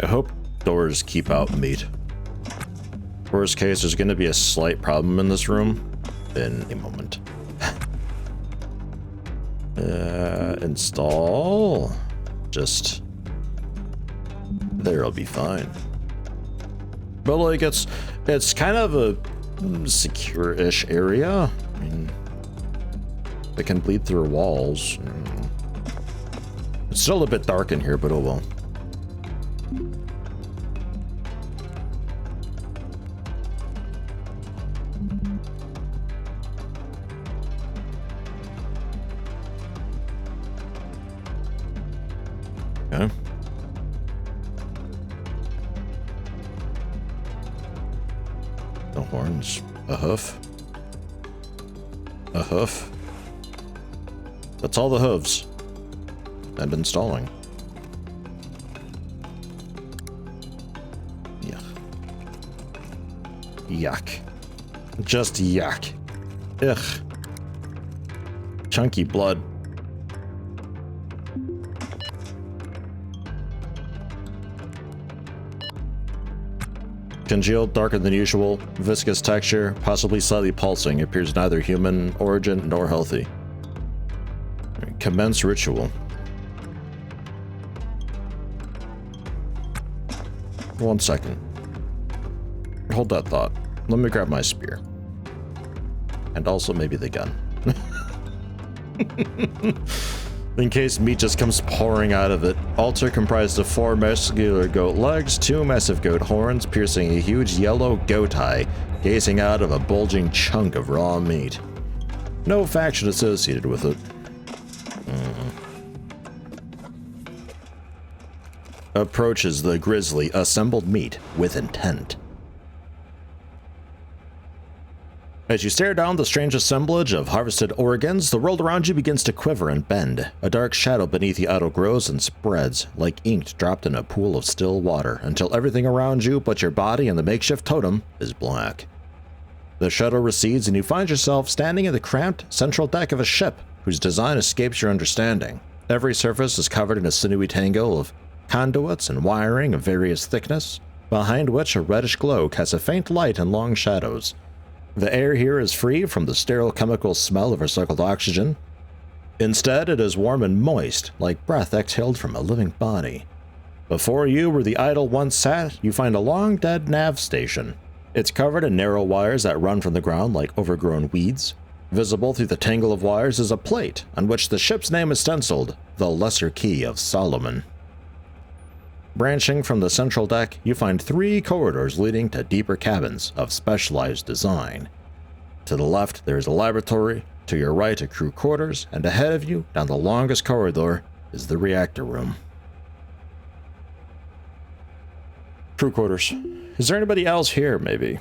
I hope doors keep out meat. Worst case, there's going to be a slight problem in this room in a moment. Install. Just there'll be fine. But like it's kind of a secure-ish area. I mean, it can bleed through walls. It's still a bit dark in here, but oh well. Okay. The horns. A hoof. A hoof. That's all the hooves. And installing. Yuck. Yuck. Just yuck. Ugh. Chunky blood. Congealed, darker than usual, viscous texture, possibly slightly pulsing, appears neither human origin nor healthy. Commence ritual. 1 second. Hold that thought. Let me grab my spear. And also maybe the gun. In case meat just comes pouring out of it. Altar comprised of 4 muscular goat legs, 2 massive goat horns, piercing a huge yellow goat eye, gazing out of a bulging chunk of raw meat. No faction associated with it. Approaches the grisly, assembled meat with intent. As you stare down the strange assemblage of harvested organs, the world around you begins to quiver and bend. A dark shadow beneath the idol grows and spreads, like ink dropped in a pool of still water, until everything around you but your body and the makeshift totem is black. The shadow recedes and you find yourself standing in the cramped central deck of a ship whose design escapes your understanding. Every surface is covered in a sinewy tangle of conduits and wiring of various thickness, behind which a reddish glow casts a faint light and long shadows. The air here is free from the sterile chemical smell of recycled oxygen. Instead, it is warm and moist, like breath exhaled from a living body. Before you, where the idol once sat, you find a long-dead nav station. It's covered in narrow wires that run from the ground like overgrown weeds. Visible through the tangle of wires is a plate on which the ship's name is stenciled, the Lesser Key of Solomon. Branching from the central deck, you find 3 corridors leading to deeper cabins of specialized design. To the left, there is a laboratory, to your right, a crew quarters, and ahead of you, down the longest corridor, is the reactor room. Crew quarters. Is there anybody else here, maybe?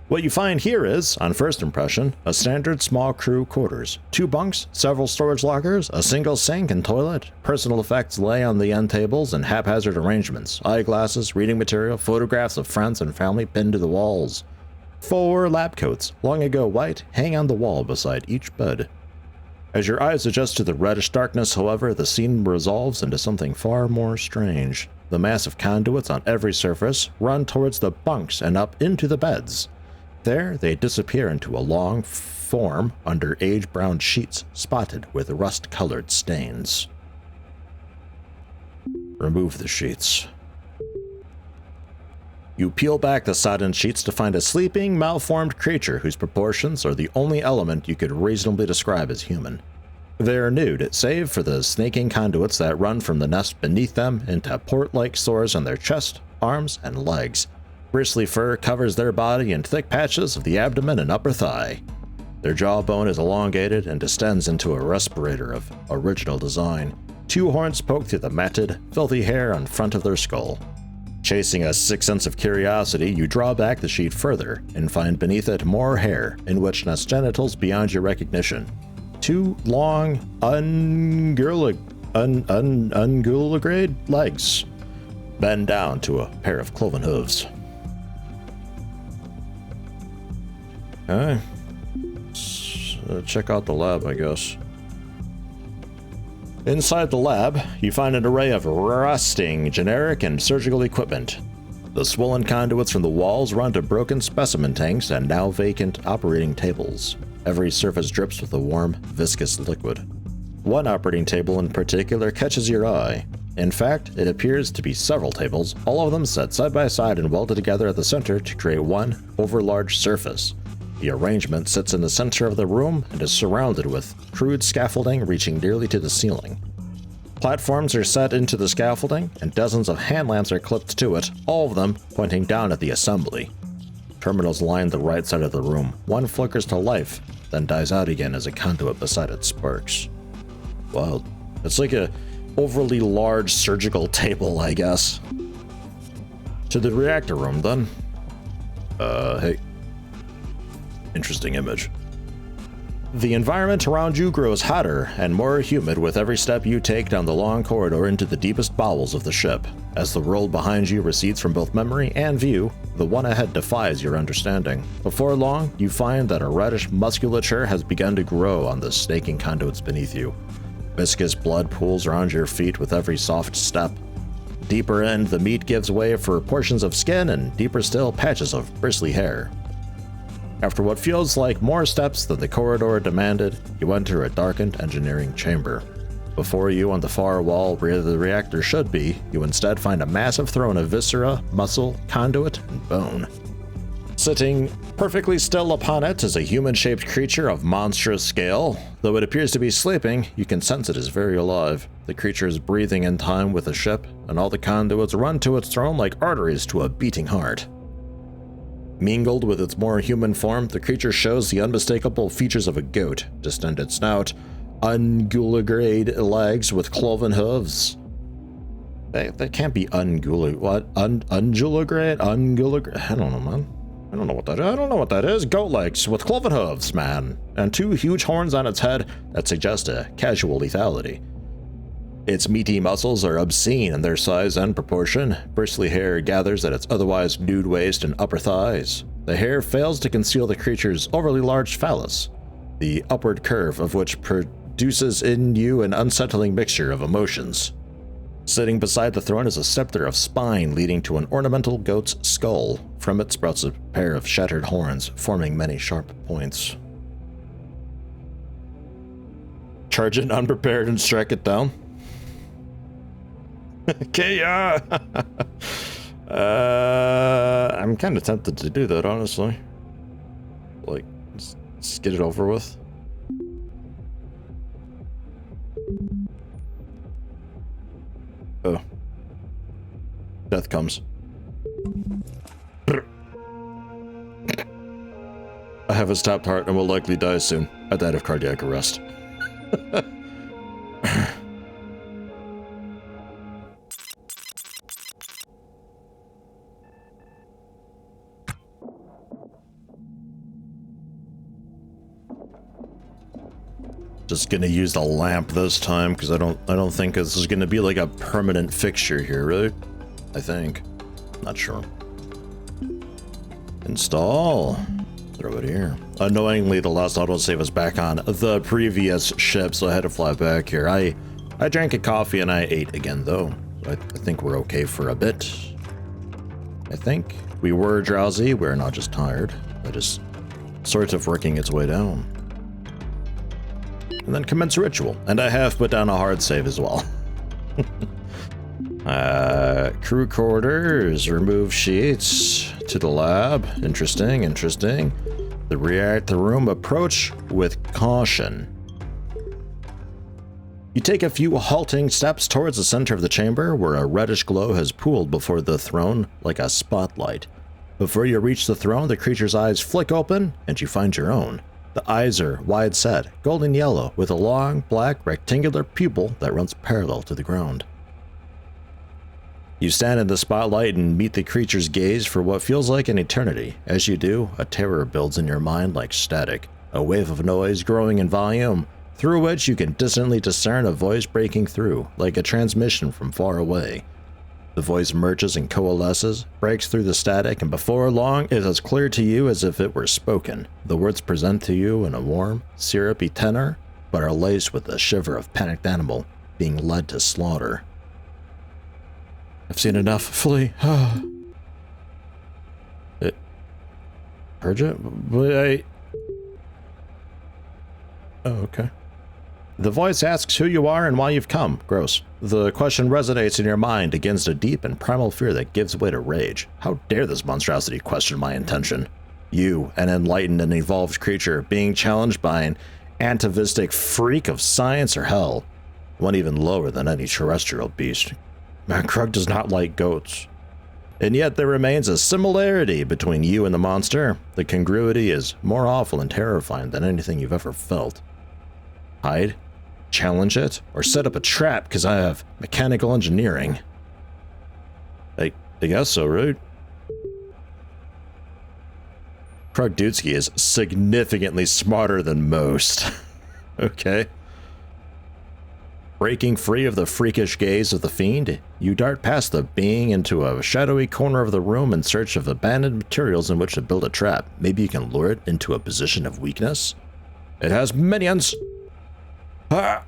What you find here is, on first impression, a standard small crew quarters. 2 bunks, several storage lockers, a single sink and toilet. Personal effects lay on the end tables in haphazard arrangements. Eyeglasses, reading material, photographs of friends and family pinned to the walls. 4 lab coats, long ago white, hang on the wall beside each bed. As your eyes adjust to the reddish darkness, however, the scene resolves into something far more strange. The massive conduits on every surface run towards the bunks and up into the beds. There, they disappear into a long form under age-browned sheets spotted with rust-colored stains. Remove the sheets. You peel back the sodden sheets to find a sleeping, malformed creature whose proportions are the only element you could reasonably describe as human. They are nude, save for the snaking conduits that run from the nest beneath them into port-like sores on their chest, arms, and legs. Bristly fur covers their body in thick patches of the abdomen and upper thigh. Their jawbone is elongated and distends into a respirator of original design. 2 horns poke through the matted, filthy hair on front of their skull. Chasing a sick sense of curiosity, you draw back the sheet further and find beneath it more hair, in which nest genitals beyond your recognition. 2 long, ungulagrade legs bend down to a pair of cloven hooves. Okay. Let's check out the lab, I guess. Inside the lab, you find an array of rusting generic and surgical equipment. The swollen conduits from the walls run to broken specimen tanks and now vacant operating tables. Every surface drips with a warm, viscous liquid. One operating table in particular catches your eye. In fact, it appears to be several tables, all of them set side by side and welded together at the center to create one overlarge surface. The arrangement sits in the center of the room and is surrounded with crude scaffolding reaching nearly to the ceiling. Platforms are set into the scaffolding, and dozens of hand lamps are clipped to it, all of them pointing down at the assembly. Terminals line the right side of the room. One flickers to life, then dies out again as a conduit beside it sparks. Wow, it's like a overly large surgical table, I guess. To the reactor room, then. Hey. Interesting image. The environment around you grows hotter and more humid with every step you take down the long corridor into the deepest bowels of the ship. As the world behind you recedes from both memory and view, the one ahead defies your understanding. Before long, you find that a reddish musculature has begun to grow on the snaking conduits beneath you. Viscous blood pools around your feet with every soft step. Deeper in, the meat gives way for portions of skin and deeper still, patches of bristly hair. After what feels like more steps than the corridor demanded, you enter a darkened engineering chamber. Before you, on the far wall where the reactor should be, you instead find a massive throne of viscera, muscle, conduit, and bone. Sitting perfectly still upon it is a human-shaped creature of monstrous scale. Though it appears to be sleeping, you can sense it is very alive. The creature is breathing in time with the ship, and all the conduits run to its throne like arteries to a beating heart. Mingled with its more human form, the creature shows the unmistakable features of a goat: distended snout, ungulagrade legs with cloven hooves. That can't be ungulagrade. What? Ungulagrade? Ungulagrade? I don't know, man. I don't know what that is. Goat legs with cloven hooves, man. And two huge horns on its head that suggest a casual lethality. Its meaty muscles are obscene in their size and proportion. Bristly hair gathers at its otherwise nude waist and upper thighs. The hair fails to conceal the creature's overly large phallus, the upward curve of which produces in you an unsettling mixture of emotions. Sitting beside the throne is a scepter of spine leading to an ornamental goat's skull. From it sprouts a pair of shattered horns, forming many sharp points. Charge it unprepared and strike it down. Okay, I'm kind of tempted to do that, honestly. Like, just get it over with. Oh. Death comes. I have a stopped heart and will likely die soon. I died of cardiac arrest. Just gonna use the lamp this time because I don't think this is gonna be like a permanent fixture here, right? I think. Not sure. Install. Throw it here. Unknowingly, the last autosave is back on the previous ship, so I had to fly back here. I drank a coffee and I ate again, though. I think we're okay for a bit. I think we were drowsy. We're not just tired. That is sort of working its way down. And then commence ritual. And I have put down a hard save as well. Crew quarters, remove sheets to the lab. Interesting. The reactor room, approach with caution. You take a few halting steps towards the center of the chamber where a reddish glow has pooled before the throne like a spotlight. Before you reach the throne, the creature's eyes flick open and you find your own. The eyes are wide set, golden yellow, with a long, black, rectangular pupil that runs parallel to the ground. You stand in the spotlight and meet the creature's gaze for what feels like an eternity. As you do, a terror builds in your mind like static, a wave of noise growing in volume, through which you can distantly discern a voice breaking through, like a transmission from far away. The voice merges and coalesces, breaks through the static, and before long it is as clear to you as if it were spoken. The words present to you in a warm, syrupy tenor, but are laced with the shiver of panicked animal. being led to slaughter. I've seen enough. Flee. Purge it? But oh, okay. The voice asks who you are and why you've come. Gross. The question resonates in your mind against a deep and primal fear that gives way to rage. How dare this monstrosity question my intention? You, an enlightened and evolved creature, being challenged by an atavistic freak of science or hell. One even lower than any terrestrial beast. Man, Krug does not like goats. And yet there remains a similarity between you and the monster. The congruity is more awful and terrifying than anything you've ever felt. Hide, challenge it, or set up a trap because I have mechanical engineering. I guess so, right? Krugdutsky is significantly smarter than most. Okay. Breaking free of the freakish gaze of the fiend, you dart past the being into a shadowy corner of the room in search of abandoned materials in which to build a trap. Maybe you can lure it into a position of weakness? It has minions! Ah!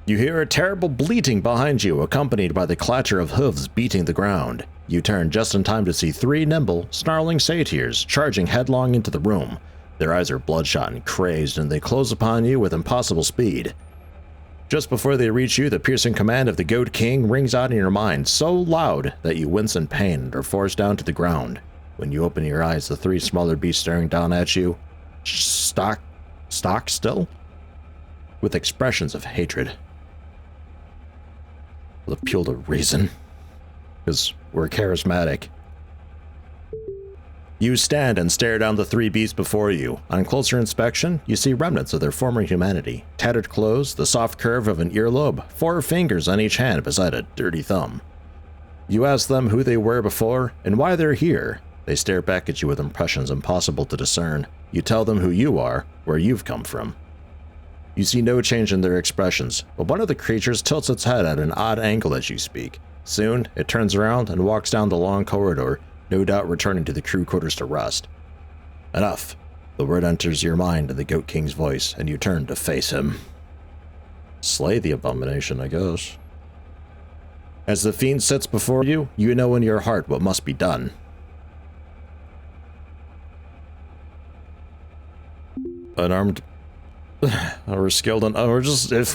You hear a terrible bleating behind you, accompanied by the clatter of hooves beating the ground. You turn just in time to see 3 nimble, snarling satyrs charging headlong into the room. Their eyes are bloodshot and crazed, and they close upon you with impossible speed. Just before they reach you, the piercing command of the Goat King rings out in your mind so loud that you wince in pain and are forced down to the ground. When you open your eyes, the 3 smaller beasts staring down at you, stock still, with expressions of hatred. Will appeal to reason, because we're charismatic. You stand and stare down the 3 beasts before you. On closer inspection, you see remnants of their former humanity. Tattered clothes, the soft curve of an earlobe, 4 fingers on each hand beside a dirty thumb. You ask them who they were before and why they're here. They stare back at you with impressions impossible to discern. You tell them who you are, where you've come from. You see no change in their expressions, but one of the creatures tilts its head at an odd angle as you speak. Soon, it turns around and walks down the long corridor, no doubt returning to the crew quarters to rest. Enough. The word enters your mind in the Goat King's voice, and you turn to face him. Slay the abomination, I guess. As the fiend sits before you, you know in your heart what must be done. Unarmed... We're skilled on... we're just... If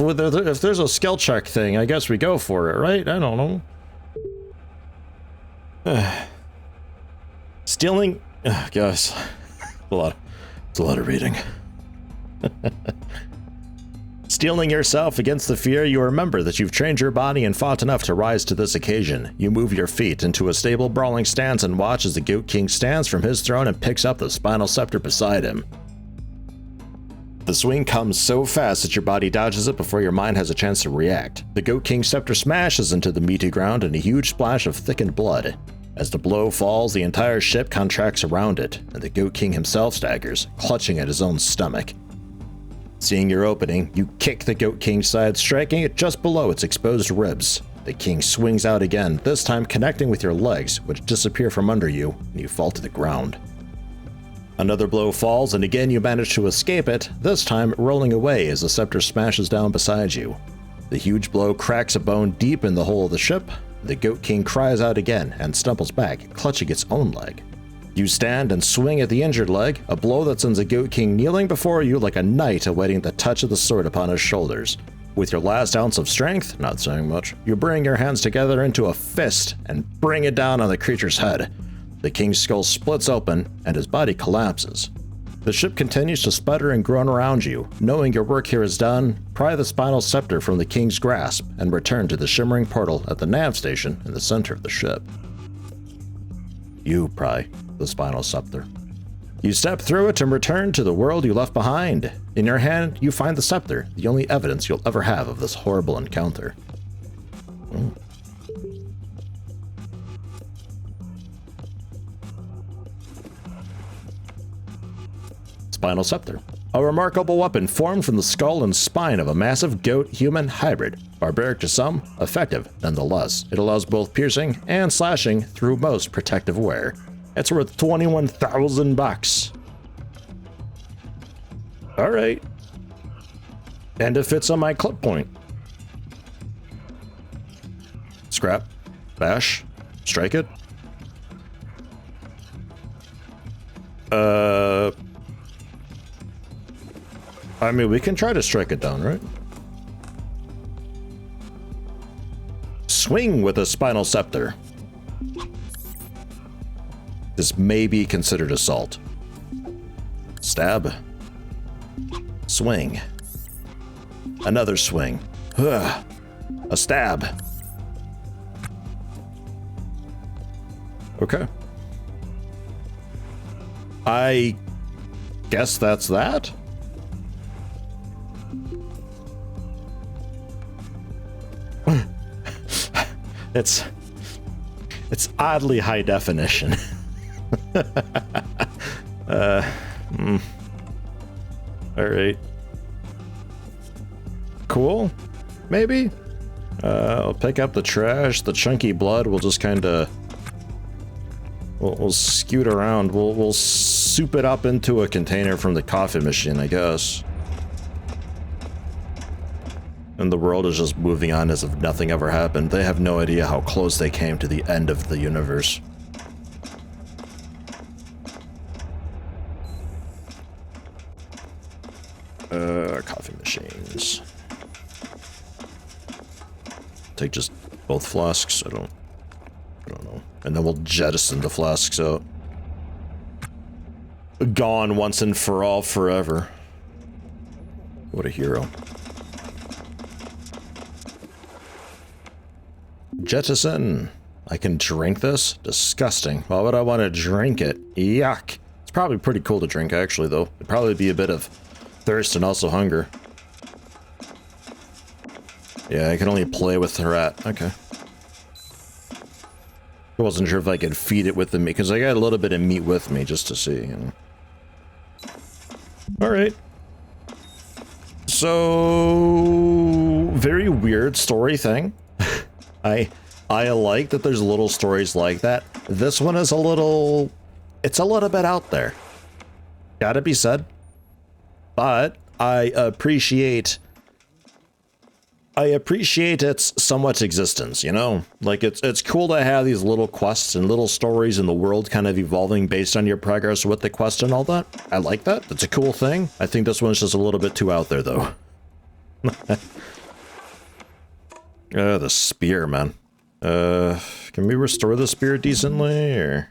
there's a skill check thing, I guess we go for it, right? I don't know. Stealing... Guys. It's a lot of reading. Steeling yourself against the fear, you remember that you've trained your body and fought enough to rise to this occasion. You move your feet into a stable brawling stance and watch as the Goat King stands from his throne and picks up the spinal scepter beside him. The swing comes so fast that your body dodges it before your mind has a chance to react. The Goat King's scepter smashes into the meaty ground in a huge splash of thickened blood. As the blow falls, the entire ship contracts around it, and the Goat King himself staggers, clutching at his own stomach. Seeing your opening, you kick the Goat King's side, striking it just below its exposed ribs. The king swings out again, this time connecting with your legs, which disappear from under you, and you fall to the ground. Another blow falls, and again you manage to escape it, this time rolling away as the scepter smashes down beside you. The huge blow cracks a bone deep in the hull of the ship. The Goat King cries out again and stumbles back, clutching its own leg. You stand and swing at the injured leg, a blow that sends the Goat King kneeling before you like a knight awaiting the touch of the sword upon his shoulders. With your last ounce of strength, not saying much, you bring your hands together into a fist and bring it down on the creature's head. The king's skull splits open, and his body collapses. The ship continues to sputter and groan around you. Knowing your work here is done, pry the spinal scepter from the king's grasp and return to the shimmering portal at the nav station in the center of the ship. You pry the spinal scepter. You step through it and return to the world you left behind. In your hand, you find the scepter, the only evidence you'll ever have of this horrible encounter. Spinal scepter. A remarkable weapon formed from the skull and spine of a massive goat-human hybrid. Barbaric to some, effective nonetheless. It allows both piercing and slashing through most protective wear. It's worth 21,000 bucks. All right. And it fits on my clip point. Scrap. Bash. Strike it. I mean, we can try to strike it down, right? Swing with a spinal scepter. This may be considered assault. Stab. Swing. Another swing. Ugh. A stab. Okay. I guess that's that? It's oddly high definition. All right. Cool. Maybe. I'll pick up the trash. The chunky blood will just kind of we'll scoot around. We'll soup it up into a container from the coffee machine, I guess. And the world is just moving on as if nothing ever happened. They have no idea how close they came to the end of the universe. Coffee machines. Take just both flasks. I don't know. And then we'll jettison the flasks out. Gone once and for all, forever. What a hero. Jettison. I can drink this? Disgusting. Why would I want to drink it? Yuck. It's probably pretty cool to drink, actually, though. It'd probably be a bit of thirst and also hunger. Yeah, I can only play with the rat. Okay. I wasn't sure if I could feed it with the meat, because I got a little bit of meat with me just to see, you know. Alright. So... very weird story thing. I like that there's little stories like that. This one is a little... it's a little bit out there. Gotta be said. But I appreciate its somewhat existence, you know? Like, it's cool to have these little quests and little stories in the world kind of evolving based on your progress with the quest and all that. I like that. That's a cool thing. I think this one's just a little bit too out there, though. The spear, man. Can we restore the spear decently, or...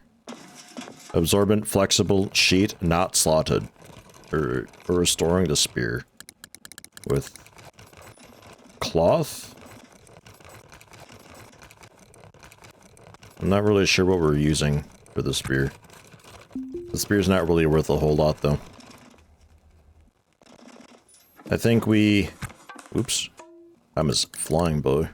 absorbent, flexible, sheet, not slotted. Or restoring the spear. With... cloth? I'm not really sure what we're using for the spear. The spear's not really worth a whole lot, though. I think we... oops. I'm a flying boy.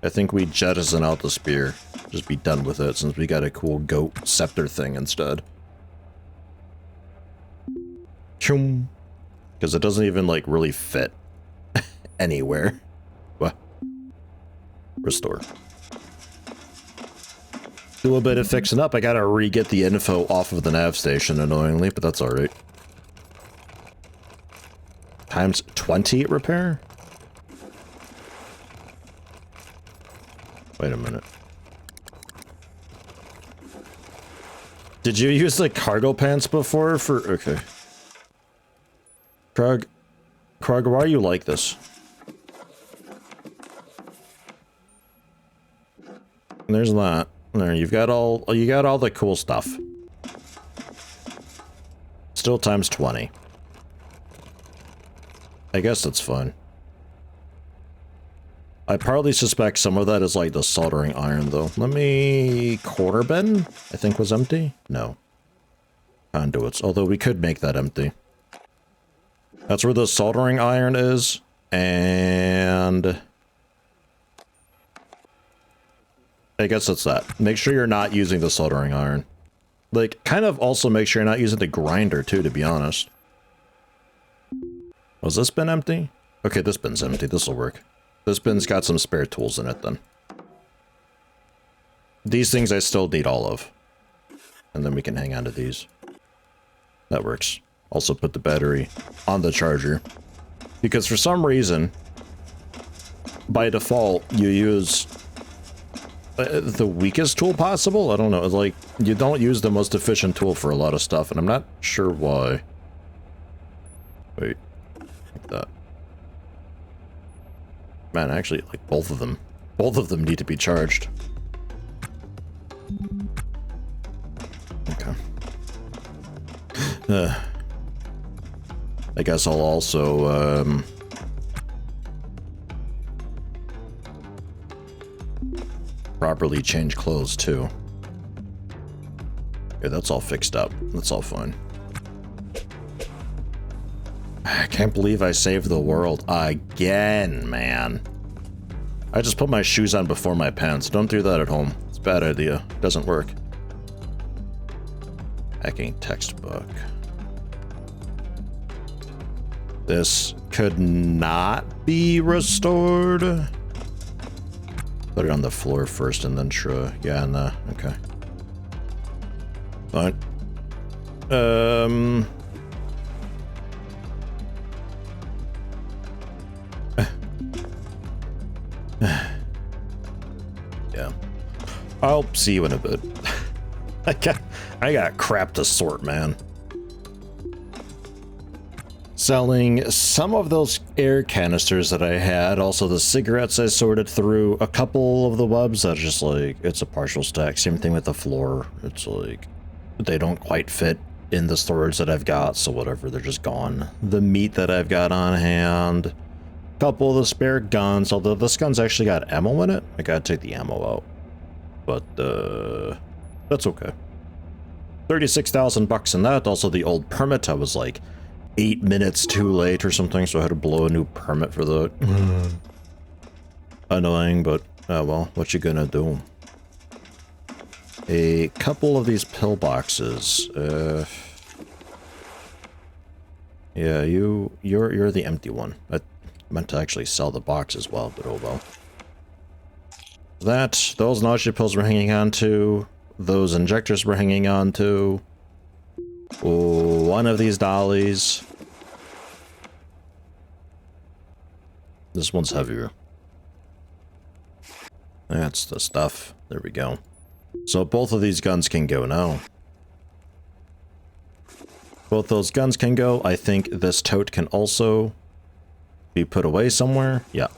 I think we jettison out the spear. Just be done with it, since we got a cool goat scepter thing instead. Choom. Because it doesn't even, like, really fit anywhere. What? Restore. Do a bit of fixing up. I gotta re-get the info off of the nav station, annoyingly, but that's alright. Times 20 repair? Wait a minute. Did you use the cargo pants before for... okay. Krug, why are you like this? There's that. There, you got all the cool stuff. Still times 20. I guess that's fine. I partly suspect some of that is like the soldering iron, though. Let me... quarter bin? I think was empty? No. Conduits. Although we could make that empty. That's where the soldering iron is. And... I guess that's that. Make sure you're not using the soldering iron. Like, kind of also make sure you're not using the grinder, too, to be honest. Was this bin empty? Okay, this bin's empty. This'll work. This bin's got some spare tools in it, then. These things I still need all of. And then we can hang on to these. That works. Also put the battery on the charger. Because for some reason, by default, you use the weakest tool possible? I don't know. It's like, you don't use the most efficient tool for a lot of stuff, and I'm not sure why. Wait. Like that. Man, actually, like, both of them. Both of them need to be charged. Okay. I guess I'll also, properly change clothes, too. Okay, that's all fixed up. That's all fine. I can't believe I saved the world again, man. I just put my shoes on before my pants. Don't do that at home. It's a bad idea. It doesn't work. Hacking textbook. This could not be restored. Put it on the floor first and then try. Yeah, nah. Okay. Fine. Yeah. I'll see you in a bit. I got crap to sort, man. Selling some of those air canisters that I had, also the cigarettes I sorted through, a couple of the webs that are just like, it's a partial stack. Same thing with the floor. It's like, they don't quite fit in the storage that I've got, so whatever, they're just gone. The meat that I've got on hand, a couple of the spare guns, although this gun's actually got ammo in it. I gotta take the ammo out. But, that's okay. 36,000 bucks in that. Also, the old permit, I was like 8 minutes too late or something, so I had to blow a new permit for that. Annoying, but, well, what you gonna do? A couple of these pill boxes. Yeah, you're the empty one. I meant to actually sell the box as well, but oh well. Those nausea pills we're hanging on to. Those injectors we're hanging on to. One of these dollies. This one's heavier. That's the stuff. There we go. So both of these guns can go now. Both those guns can go. I think this tote can also be put away somewhere. Yeah.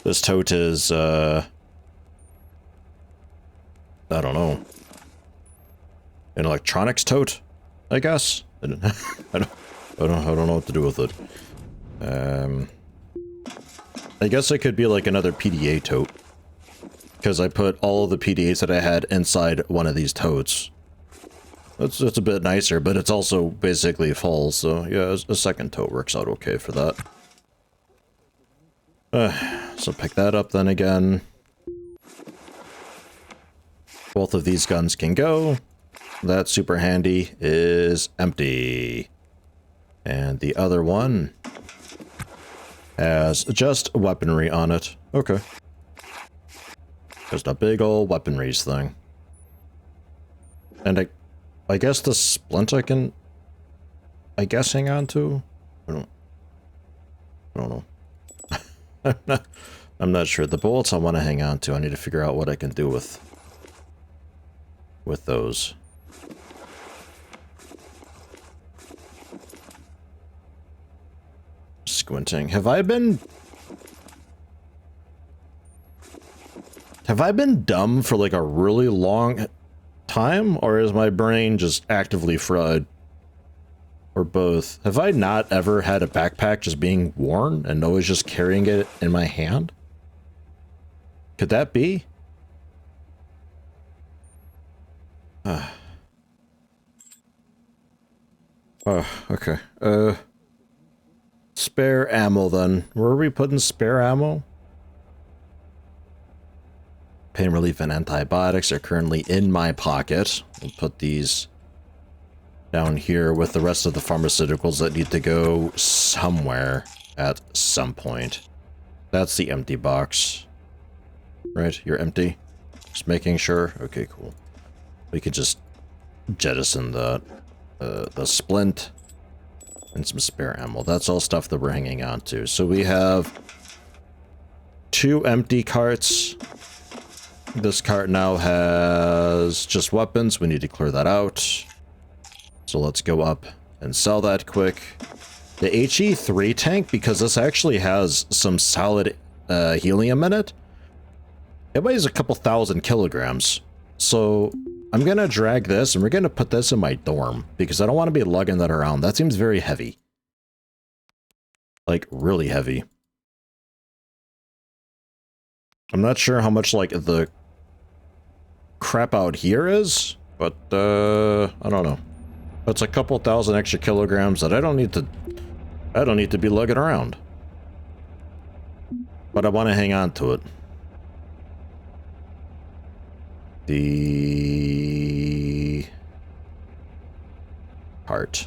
This tote is, I don't know. An electronics tote, I guess. I don't know what to do with it. I guess it could be like another PDA tote, because I put all of the PDAs that I had inside one of these totes. It's a bit nicer, but it's also basically full, so yeah, a second tote works out okay for that. So pick that up then again. Both of these guns can go. That super handy is empty. And the other one has just weaponry on it. Okay. Just a big old weaponries thing. And I guess the splint I can, I guess, hang on to? I don't know. I'm not sure. The bullets I want to hang on to, I need to figure out what I can do with those. Squinting. Have I been dumb for like a really long time, or is my brain just actively fried? Or both? Have I not ever had a backpack just being worn and always just carrying it in my hand? Could that be? Okay. Spare ammo then. Where are we putting spare ammo? Pain relief and antibiotics are currently in my pocket. We'll put these down here with the rest of the pharmaceuticals that need to go somewhere at some point. That's the empty box. Right? You're empty? Just making sure? Okay, cool. We could just jettison the splint and some spare ammo. That's all stuff that we're hanging on to. So we have 2 empty carts. This cart now has just weapons. We need to clear that out. So let's go up and sell that quick. The HE3 tank, because this actually has some solid helium in it, it weighs a couple thousand kilograms. So I'm going to drag this and we're going to put this in my dorm because I don't want to be lugging that around. That seems very heavy. Like, really heavy. I'm not sure how much, like, the crap out here is, but, I don't know. It's a couple thousand extra kilograms that I don't need to be lugging around. But I want to hang on to it. The cart.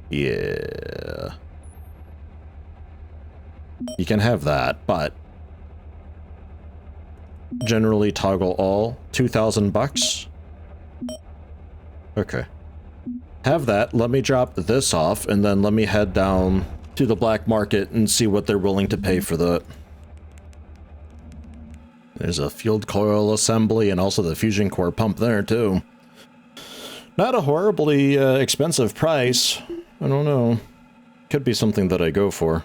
Yeah. You can have that, but generally toggle all. 2,000 bucks. Okay. Have that. Let me drop this off, and then let me head down to the black market and see what they're willing to pay for that. There's a field coil assembly and also the fusion core pump there, too. Not a horribly expensive price. I don't know. Could be something that I go for.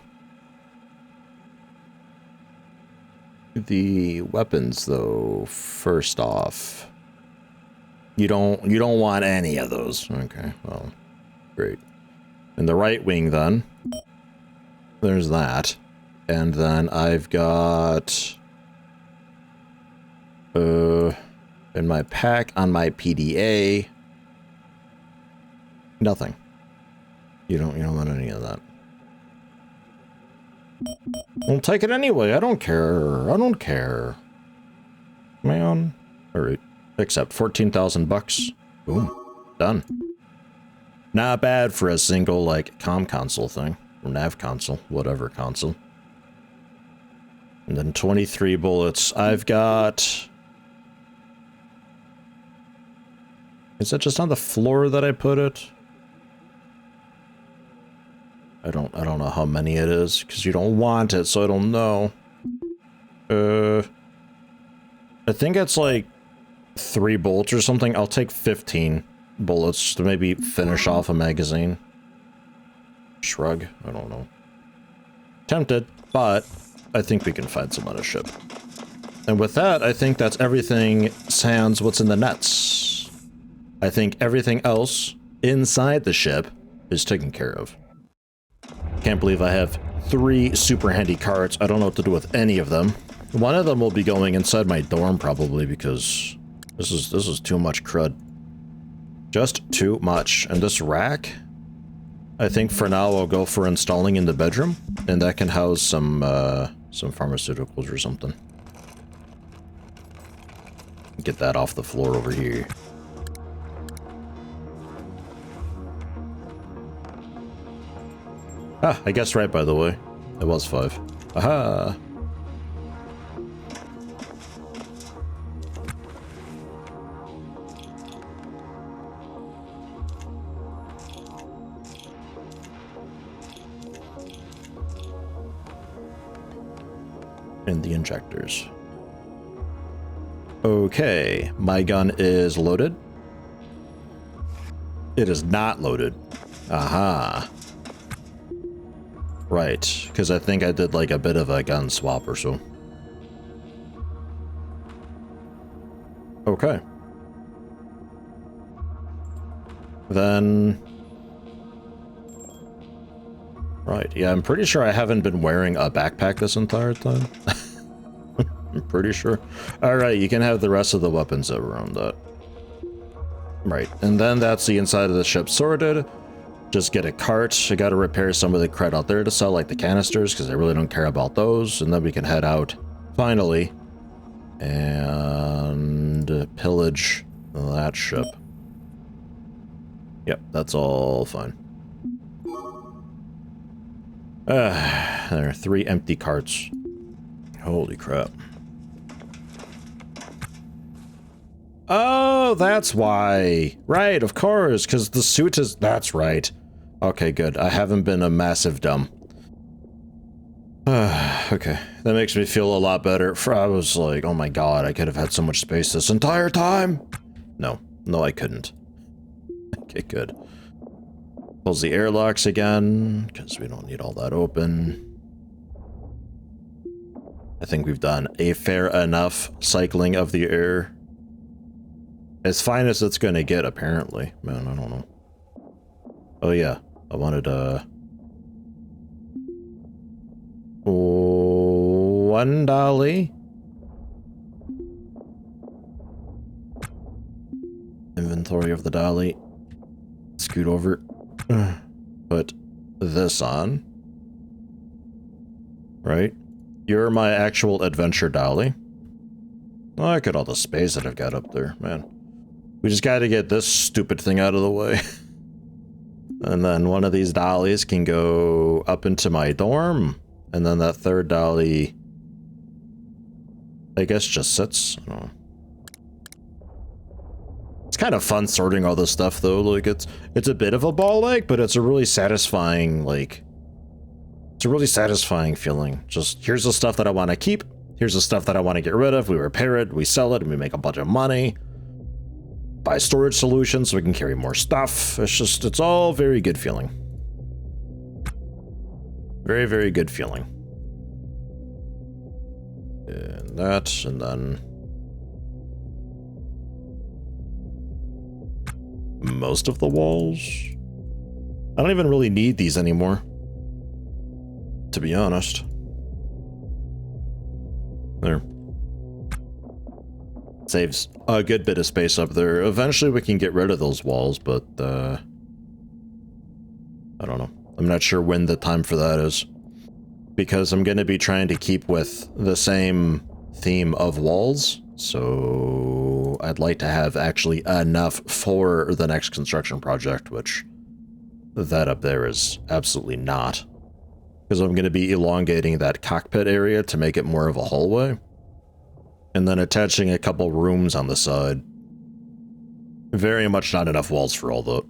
The weapons, though, first off. You don't want any of those. Okay, well, great. In the right wing, then, there's that. And then I've got... in my pack, on my PDA... Nothing. You don't want any of that. I'll take it anyway. I don't care. I don't care. Man. Alright. Except 14,000 bucks. Boom. Done. Not bad for a single, like, comm console thing. Or nav console. Whatever console. And then 23 bullets. I've got... Is that just on the floor that I put it? I don't know how many it is, because you don't want it, so I don't know. I think it's like 3 bullets or something. I'll take 15 bullets to maybe finish off a magazine. Shrug. I don't know. Tempted, but I think we can find some on a ship. And with that, I think that's everything sans what's in the nets. I think everything else inside the ship is taken care of. Can't believe I have 3 super handy carts. I don't know what to do with any of them. One of them will be going inside my dorm probably because this is too much crud. Just too much. And this rack, I think for now I'll go for installing in the bedroom, and that can house some pharmaceuticals or something. Get that off the floor over here. Ah, I guessed right, by the way. It was 5. Aha! And the injectors. Okay, my gun is loaded. It is not loaded. Aha. Right, because I think I did like a bit of a gun swap or so. Okay. Then... Right, yeah, I'm pretty sure I haven't been wearing a backpack this entire time. I'm pretty sure. Alright, you can have the rest of the weapons that were on that. Right, and then that's the inside of the ship sorted. Just get a cart. I gotta repair some of the crud out there to sell, like the canisters, because I really don't care about those. And then we can head out, finally, and pillage that ship. Yep, that's all fine. There are 3 empty carts. Holy crap. Oh, that's why. Right, of course, because the suit is... That's right. Okay, good. I haven't been a massive dumb. Okay. That makes me feel a lot better. I was like, oh my god, I could have had so much space this entire time. No. No, I couldn't. Okay, good. Close the airlocks again, because we don't need all that open. I think we've done a fair enough cycling of the air. As fine as it's gonna get, apparently. Man, I don't know. Oh yeah, I wanted, one dolly. Inventory of the dolly. Scoot over. Put this on. Right? You're my actual adventure dolly. Oh, look at all the space that I've got up there, man. We just gotta get this stupid thing out of the way. And then one of these dollies can go up into my dorm. And then that third dolly, I guess, just sits. I don't know. It's kind of fun sorting all this stuff, though. Like, it's a bit of a ball ache, but it's a really satisfying, like... It's a really satisfying feeling. Just, here's the stuff that I want to keep. Here's the stuff that I want to get rid of. We repair it, we sell it, and we make a bunch of money. Buy storage solutions so we can carry more stuff. It's just, it's all very good feeling. Very, very good feeling. And that, and then... most of the walls? I don't even really need these anymore, to be honest. There. Saves a good bit of space up there. Eventually we can get rid of those walls, but, I don't know. I'm not sure when the time for that is. Because I'm going to be trying to keep with the same theme of walls. So I'd like to have actually enough for the next construction project, which that up there is absolutely not. Because I'm going to be elongating that cockpit area to make it more of a hallway. And then attaching a couple rooms on the side. Very much not enough walls for all that.